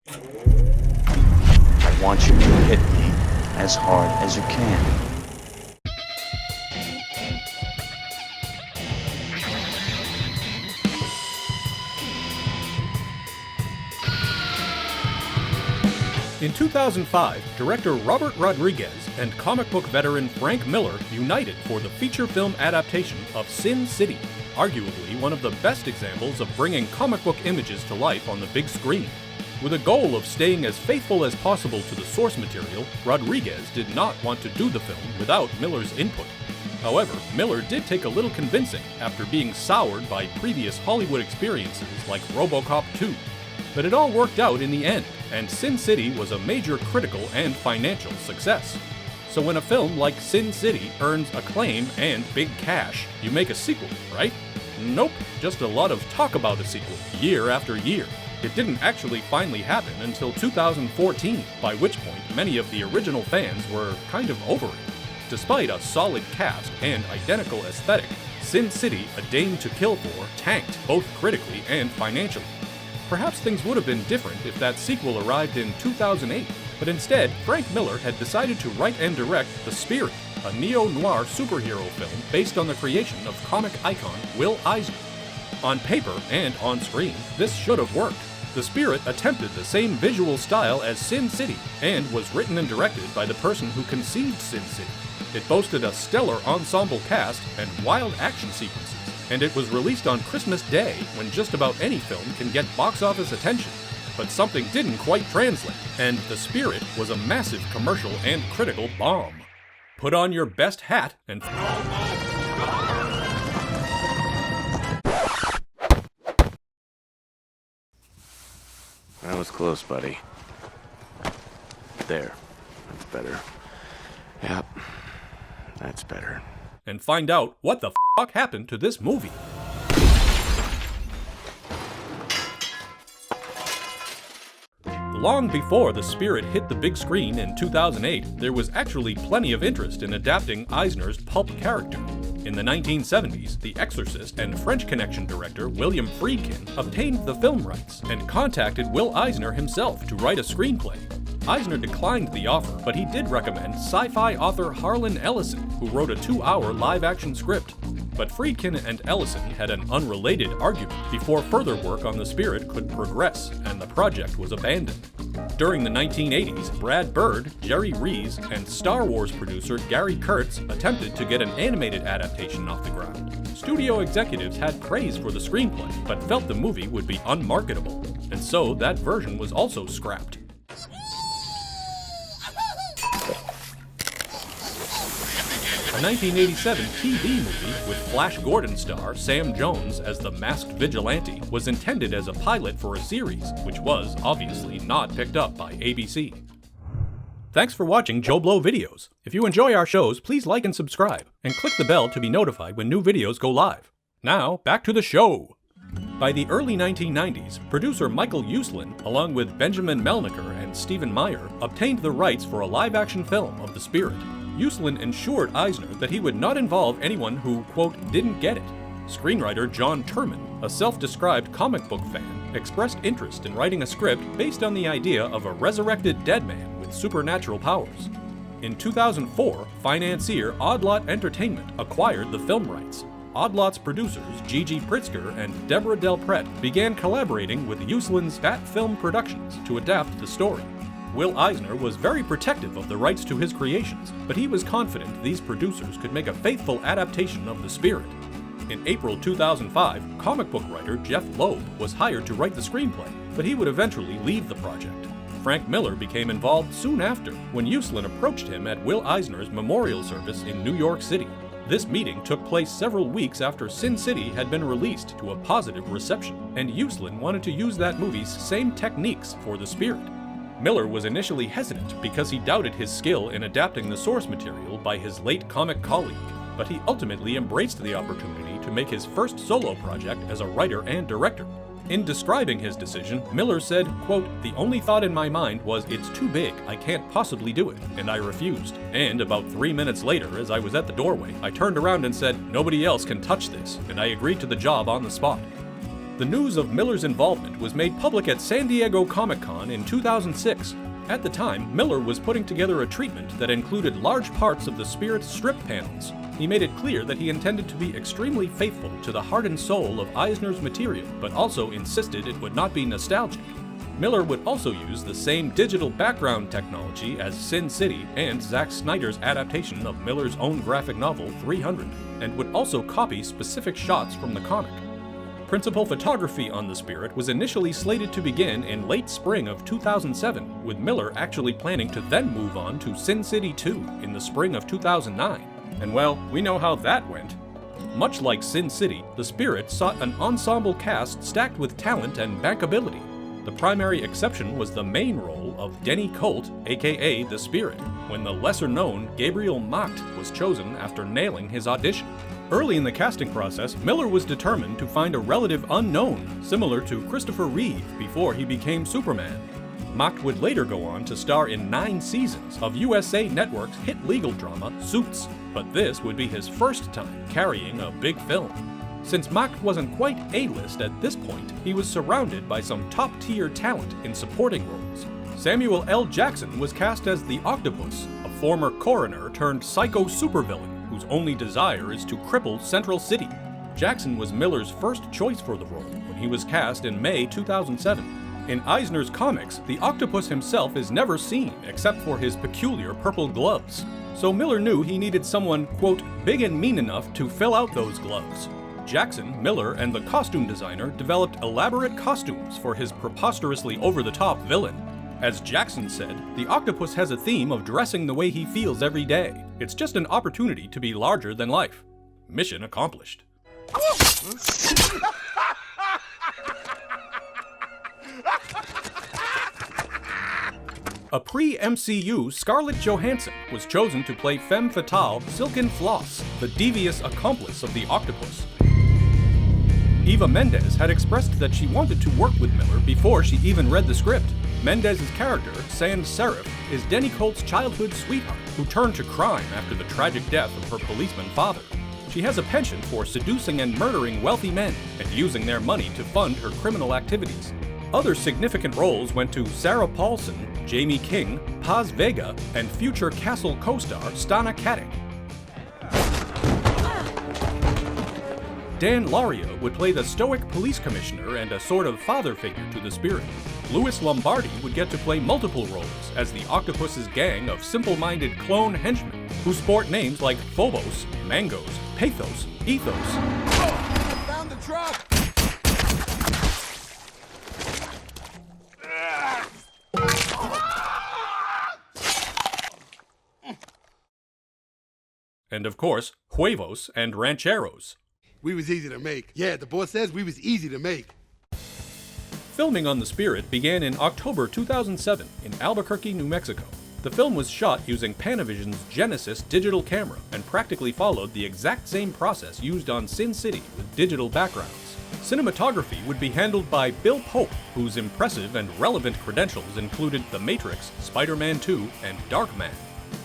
I want you to hit me as hard as you can. In 2005, director Robert Rodriguez and comic book veteran Frank Miller united for the feature film adaptation of Sin City, arguably one of the best examples of bringing comic book images to life on the big screen. With a goal of staying as faithful as possible to the source material, Rodriguez did not want to do the film without Miller's input. However, Miller did take a little convincing after being soured by previous Hollywood experiences like RoboCop 2. But it all worked out in the end, and Sin City was a major critical and financial success. So when a film like Sin City earns acclaim and big cash, you make a sequel, right? Nope, just a lot of talk about a sequel, year after year. It didn't actually finally happen until 2014, by which point many of the original fans were kind of over it. Despite a solid cast and identical aesthetic, Sin City, A Dame to Kill For tanked both critically and financially. Perhaps things would have been different if that sequel arrived in 2008, but instead, Frank Miller had decided to write and direct The Spirit, a neo-noir superhero film based on the creation of comic icon Will Eisner. On paper and on screen, this should have worked. The Spirit attempted the same visual style as Sin City and was written and directed by the person who conceived Sin City. It boasted a stellar ensemble cast and wild action sequences, and it was released on Christmas Day when just about any film can get box office attention. But something didn't quite translate, and The Spirit was a massive commercial and critical bomb. Put on your best hat and... That was close, buddy. There. That's better. Yep. That's better. And find out what the fuck happened to this movie. Long before The Spirit hit the big screen in 2008, there was actually plenty of interest in adapting Eisner's pulp character. In the 1970s, The Exorcist and French Connection director William Friedkin obtained the film rights and contacted Will Eisner himself to write a screenplay. Eisner declined the offer, but he did recommend sci-fi author Harlan Ellison, who wrote a 2-hour live-action script. But Friedkin and Ellison had an unrelated argument before further work on The Spirit could progress, and the project was abandoned. During the 1980s, Brad Bird, Jerry Rees, and Star Wars producer Gary Kurtz attempted to get an animated adaptation off the ground. Studio executives had praise for the screenplay, but felt the movie would be unmarketable, and so that version was also scrapped. A 1987 TV movie with Flash Gordon star Sam Jones as the masked vigilante was intended as a pilot for a series, which was obviously not picked up by ABC. Thanks for watching JoBlo videos. If you enjoy our shows, please like and subscribe, and click the bell to be notified when new videos go live. Now, back to the show! By the early 1990s, producer Michael Uslan, along with Benjamin Melniker and Stephen Meyer, obtained the rights for a live-action film of The Spirit. Uslan ensured Eisner that he would not involve anyone who, quote, didn't get it. Screenwriter John Turman, a self-described comic book fan, expressed interest in writing a script based on the idea of a resurrected dead man with supernatural powers. In 2004, financier Oddlot Entertainment acquired the film rights. Oddlot's producers Gigi Pritzker and Deborah Del Pret began collaborating with Uslan's Bat Film Productions to adapt the story. Will Eisner was very protective of the rights to his creations, but he was confident these producers could make a faithful adaptation of The Spirit. In April 2005, comic book writer Jeff Loeb was hired to write the screenplay, but he would eventually leave the project. Frank Miller became involved soon after, when Uslan approached him at Will Eisner's memorial service in New York City. This meeting took place several weeks after Sin City had been released to a positive reception, and Uslan wanted to use that movie's same techniques for The Spirit. Miller was initially hesitant because he doubted his skill in adapting the source material by his late comic colleague, but he ultimately embraced the opportunity to make his first solo project as a writer and director. In describing his decision, Miller said, quote, "The only thought in my mind was it's too big, I can't possibly do it, and I refused. And about 3 minutes later, as I was at the doorway, I turned around and said, nobody else can touch this, and I agreed to the job on the spot." The news of Miller's involvement was made public at San Diego Comic-Con in 2006. At the time, Miller was putting together a treatment that included large parts of the Spirit's strip panels. He made it clear that he intended to be extremely faithful to the heart and soul of Eisner's material, but also insisted it would not be nostalgic. Miller would also use the same digital background technology as Sin City and Zack Snyder's adaptation of Miller's own graphic novel 300, and would also copy specific shots from the comic. Principal photography on The Spirit was initially slated to begin in late spring of 2007, with Miller actually planning to then move on to Sin City 2 in the spring of 2009. And well, we know how that went. Much like Sin City, The Spirit sought an ensemble cast stacked with talent and bankability. The primary exception was the main role of Denny Colt, aka The Spirit, when the lesser-known Gabriel Macht was chosen after nailing his audition. Early in the casting process, Miller was determined to find a relative unknown, similar to Christopher Reeve before he became Superman. Macht would later go on to star in 9 seasons of USA Network's hit legal drama Suits, but this would be his first time carrying a big film. Since Macht wasn't quite A-list at this point, he was surrounded by some top-tier talent in supporting roles. Samuel L. Jackson was cast as the Octopus, a former coroner turned psycho supervillain whose only desire is to cripple Central City. Jackson was Miller's first choice for the role when he was cast in May 2007. In Eisner's comics, the Octopus himself is never seen except for his peculiar purple gloves. So Miller knew he needed someone, quote, big and mean enough to fill out those gloves. Jackson, Miller, and the costume designer developed elaborate costumes for his preposterously over-the-top villain. As Jackson said, the Octopus has a theme of dressing the way he feels every day. It's just an opportunity to be larger than life. Mission accomplished. A pre-MCU Scarlett Johannson was chosen to play femme fatale Silken Floss, the devious accomplice of the Octopus. Eva Mendes had expressed that she wanted to work with Miller before she even read the script. Mendes' character, Sans Serif, is Denny Colt's childhood sweetheart, who turned to crime after the tragic death of her policeman father. She has a penchant for seducing and murdering wealthy men, and using their money to fund her criminal activities. Other significant roles went to Sarah Paulson, Jamie King, Paz Vega, and future Castle co-star Stana Katic. Dan Laria would play the stoic police commissioner and a sort of father figure to the Spirit. Louis Lombardi would get to play multiple roles as the Octopus's gang of simple-minded clone henchmen who sport names like Phobos, Mangos, Pathos, Ethos. Found the truck! And of course, Huevos and Rancheros. We was easy to make. Yeah, the boss says we was easy to make. Filming on The Spirit began in October 2007 in Albuquerque, New Mexico. The film was shot using Panavision's Genesis digital camera and practically followed the exact same process used on Sin City with digital backgrounds. Cinematography would be handled by Bill Pope, whose impressive and relevant credentials included The Matrix, Spider-Man 2, and Darkman.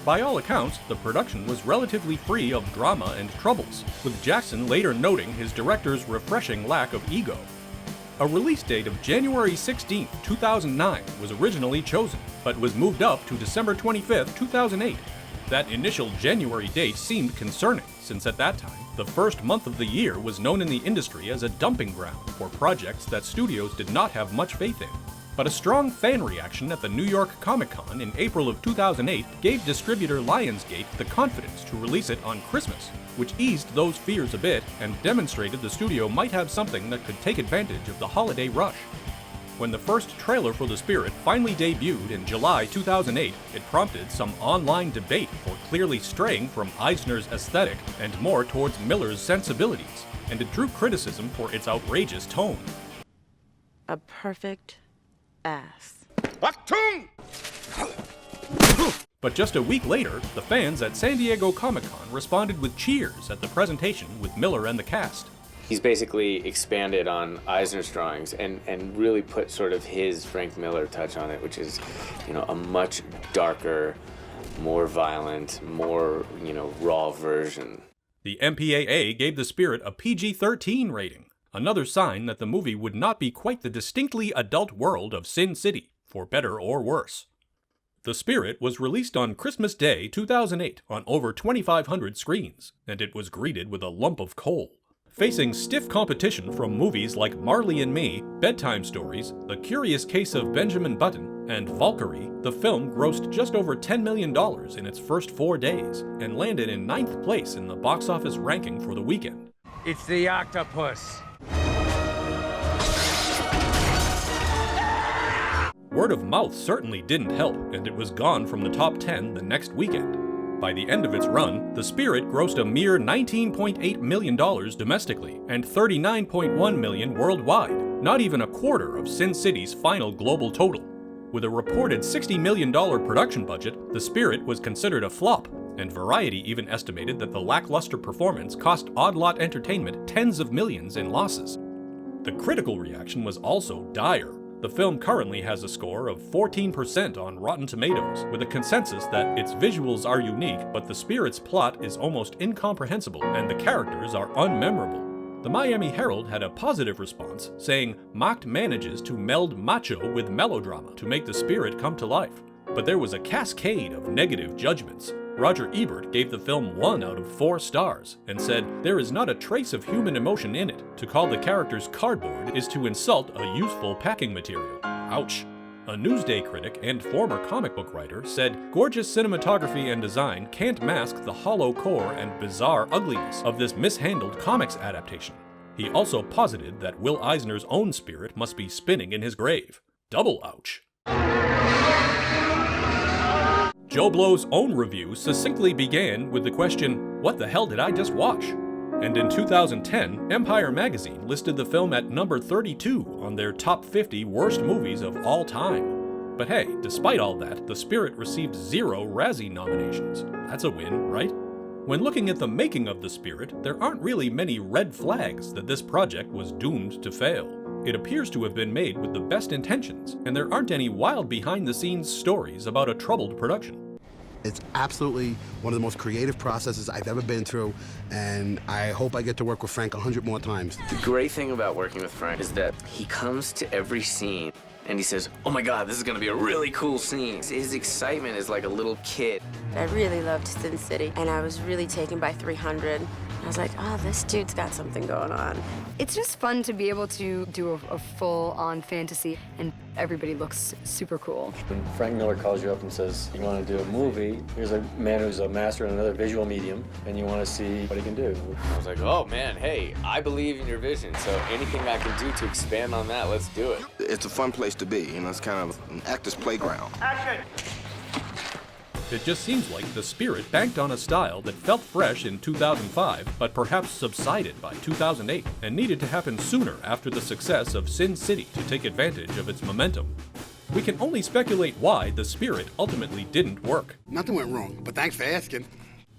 By all accounts, the production was relatively free of drama and troubles, with Jackson later noting his director's refreshing lack of ego. A release date of January 16, 2009 was originally chosen, but was moved up to December 25, 2008. That initial January date seemed concerning, since at that time, the first month of the year was known in the industry as a dumping ground for projects that studios did not have much faith in. But a strong fan reaction at the New York Comic Con in April of 2008 gave distributor Lionsgate the confidence to release it on Christmas, which eased those fears a bit and demonstrated the studio might have something that could take advantage of the holiday rush. When the first trailer for The Spirit finally debuted in July 2008, it prompted some online debate for clearly straying from Eisner's aesthetic and more towards Miller's sensibilities, and it drew criticism for its outrageous tone. A perfect ass. But just a week later, the fans at San Diego Comic-Con responded with cheers at the presentation with Miller and the cast. He's basically expanded on Eisner's drawings and really put sort of his Frank Miller touch on it, which is, a much darker, more violent, more, raw version. The MPAA gave The Spirit a PG-13 rating. Another sign that the movie would not be quite the distinctly adult world of Sin City, for better or worse. The Spirit was released on Christmas Day 2008 on over 2,500 screens, and it was greeted with a lump of coal. Facing stiff competition from movies like Marley and Me, Bedtime Stories, The Curious Case of Benjamin Button, and Valkyrie, the film grossed just over $10 million in its first 4 days, and landed in 9th place in the box office ranking for the weekend. It's the Octopus. Word of mouth certainly didn't help, and it was gone from the top 10 the next weekend. By the end of its run, The Spirit grossed a mere $19.8 million domestically and $39.1 million worldwide, not even a quarter of Sin City's final global total. With a reported $60 million production budget, The Spirit was considered a flop, and Variety even estimated that the lackluster performance cost Odd Lot Entertainment tens of millions in losses. The critical reaction was also dire. The film currently has a score of 14% on Rotten Tomatoes, with a consensus that its visuals are unique, but The Spirit's plot is almost incomprehensible and the characters are unmemorable. The Miami Herald had a positive response, saying Macht manages to meld macho with melodrama to make The Spirit come to life. But there was a cascade of negative judgments. Roger Ebert gave the film 1 out of 4 stars and said, "There is not a trace of human emotion in it. To call the characters cardboard is to insult a useful packing material." Ouch. A Newsday critic and former comic book writer said, "Gorgeous cinematography and design can't mask the hollow core and bizarre ugliness of this mishandled comics adaptation." He also posited that Will Eisner's own spirit must be spinning in his grave. Double ouch. JoBlo's own review succinctly began with the question, "What the hell did I just watch?" And in 2010, Empire magazine listed the film at number 32 on their top 50 worst movies of all time. But hey, despite all that, The Spirit received 0 Razzie nominations. That's a win, right? When looking at the making of The Spirit, there aren't really many red flags that this project was doomed to fail. It appears to have been made with the best intentions, and there aren't any wild behind-the-scenes stories about a troubled production. It's absolutely one of the most creative processes I've ever been through, and I hope I get to work with Frank 100 more times. The great thing about working with Frank is that he comes to every scene and he says, "Oh my God, this is gonna be a really cool scene." His excitement is like a little kid. I really loved Sin City, and I was really taken by 300. I was like, oh, this dude's got something going on. It's just fun to be able to do a full-on fantasy, and everybody looks super cool. When Frank Miller calls you up and says, "You want to do a movie, here's a man who's a master in another visual medium, and you want to see what he can do." I was like, oh man, hey, I believe in your vision, so anything I can do to expand on that, let's do it. It's a fun place to be, you know, it's kind of an actor's playground. Action! It just seems like The Spirit banked on a style that felt fresh in 2005, but perhaps subsided by 2008, and needed to happen sooner after the success of Sin City to take advantage of its momentum. We can only speculate why The Spirit ultimately didn't work. Nothing went wrong, but thanks for asking.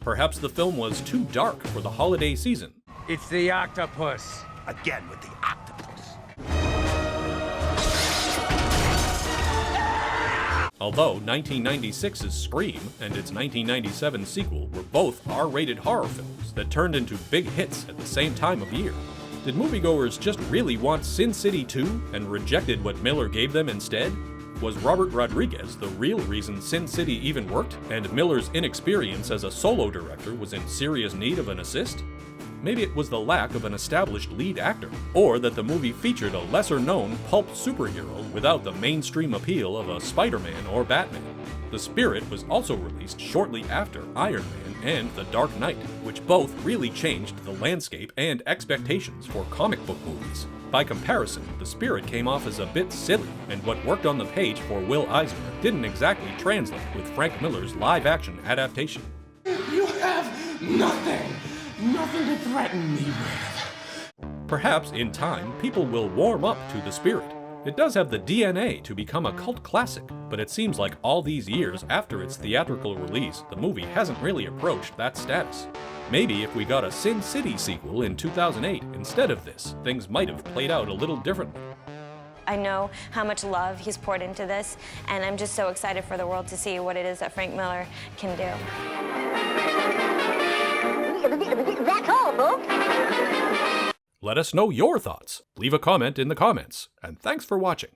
Perhaps the film was too dark for the holiday season. It's the Octopus. Again with the Octopus. Although 1996's Scream and its 1997 sequel were both R-rated horror films that turned into big hits at the same time of year, did moviegoers just really want Sin City 2 and rejected what Miller gave them instead? Was Robert Rodriguez the real reason Sin City even worked, and Miller's inexperience as a solo director was in serious need of an assist? Maybe it was the lack of an established lead actor, or that the movie featured a lesser-known pulp superhero without the mainstream appeal of a Spider-Man or Batman. The Spirit was also released shortly after Iron Man and The Dark Knight, which both really changed the landscape and expectations for comic book movies. By comparison, The Spirit came off as a bit silly, and what worked on the page for Will Eisner didn't exactly translate with Frank Miller's live-action adaptation. You have nothing to threaten me with. Perhaps, in time, people will warm up to The Spirit. It does have the DNA to become a cult classic, but it seems like all these years after its theatrical release, the movie hasn't really approached that status. Maybe if we got a Sin City sequel in 2008 instead of this, things might have played out a little differently. I know how much love he's poured into this, and I'm just so excited for the world to see what it is that Frank Miller can do. That's all, folks. Let us know your thoughts. Leave a comment in the comments. And thanks for watching.